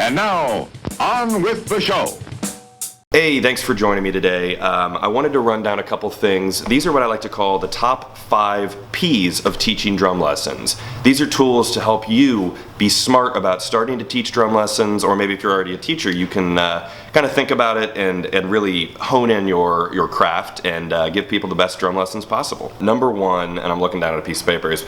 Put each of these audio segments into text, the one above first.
And now, on with the show. Hey, thanks for joining me today. I wanted to run down a couple things. These are what I like to call the top 5 P's of teaching drum lessons. These are tools to help you be smart about starting to teach drum lessons, or maybe if you're already a teacher, you can kind of think about it and really hone in your craft and give people the best drum lessons possible. Number 1, and I'm looking down at a piece of paper, is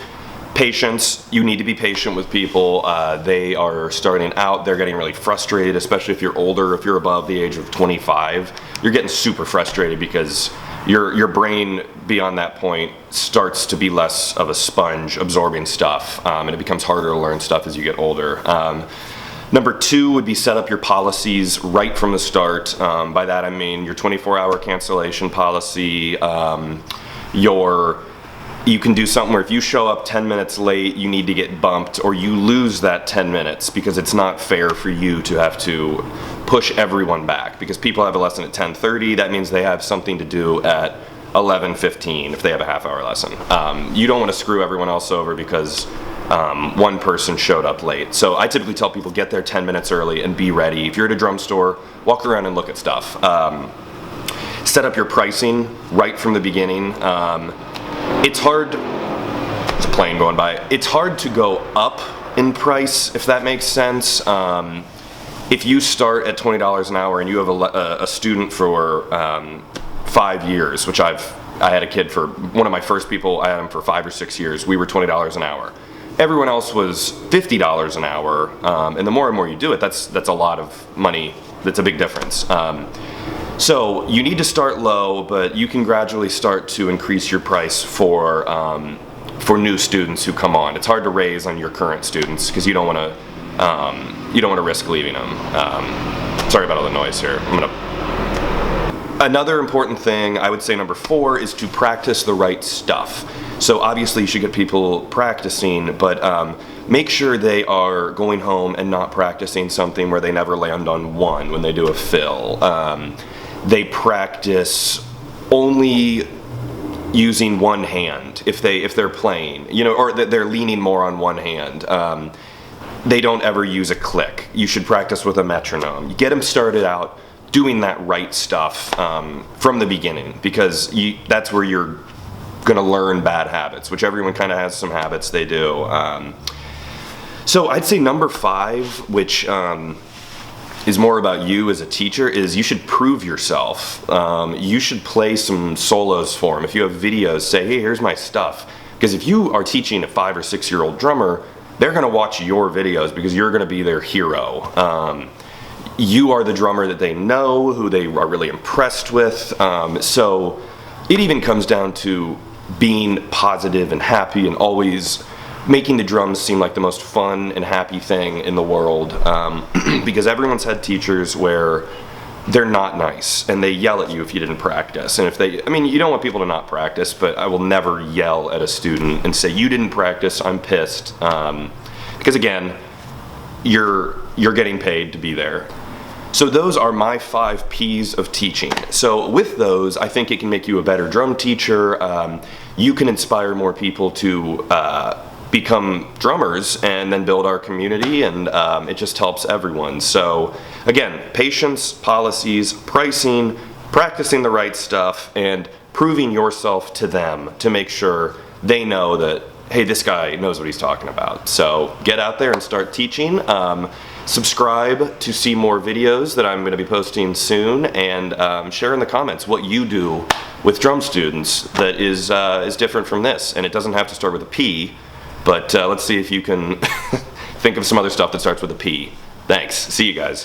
patience. You need to be patient with people. They are starting out, they're getting really frustrated, especially if you're older. If you're above the age of 25, you're getting super frustrated because your brain beyond that point starts to be less of a sponge absorbing stuff, and it becomes harder to learn stuff as you get older. Number 2 would be set up your policies right from the start. By that I mean your 24-hour cancellation policy, you can do something where if you show up 10 minutes late, you need to get bumped, or you lose that 10 minutes because it's not fair for you to have to push everyone back. Because people have a lesson at 10:30, that means they have something to do at 11:15 if they have a half-hour lesson. You don't want to screw everyone else over because one person showed up late. So I typically tell people get there 10 minutes early and be ready. If you're at a drum store, walk around and look at stuff. Set up your pricing right from the beginning. It's hard, there's a plane going by, it's hard to go up in price, if that makes sense. If you start at $20 an hour and you have a student for 5 years, which I had a kid for, one of my first people, I had him for 5 or 6 years, we were $20 an hour. Everyone else was $50 an hour, and the more and more you do it, that's a lot of money, that's a big difference. So you need to start low, but you can gradually start to increase your price for new students who come on. It's hard to raise on your current students because you don't want to risk leaving them. Sorry about all the noise here. Another important thing, I would say number 4, is to practice the right stuff. So obviously you should get people practicing, but make sure they are going home and not practicing something where they never land on 1 when they do a fill. They practice only using one hand if they're playing, or that they're leaning more on one hand. They don't ever use a click. You should practice with a metronome. You get them started out doing that right stuff from the beginning, because that's where you're gonna learn bad habits, which everyone kind of has some habits they do. So I'd say number 5, which is more about you as a teacher, is you should prove yourself. You should play some solos for them. If you have videos, say, hey, here's my stuff. Because if you are teaching a 5 or 6-year-old drummer, they're gonna watch your videos because you're gonna be their hero. You are the drummer that they know, who they are really impressed with. So it even comes down to being positive and happy and always making the drums seem like the most fun and happy thing in the world, because everyone's had teachers where they're not nice and they yell at you if you didn't practice. And you don't want people to not practice, but I will never yell at a student and say, you didn't practice, I'm pissed. Because again, you're getting paid to be there. So those are my 5 P's of teaching. So with those, I think it can make you a better drum teacher. You can inspire more people to become drummers and then build our community, and it just helps everyone. So again, patience, policies, pricing, practicing the right stuff, and proving yourself to them to make sure they know that, hey, this guy knows what he's talking about. So get out there and start teaching. Subscribe to see more videos that I'm going to be posting soon, and share in the comments what you do with drum students that is different from this. And it doesn't have to start with a P, but let's see if you can think of some other stuff that starts with a P. Thanks. See you guys.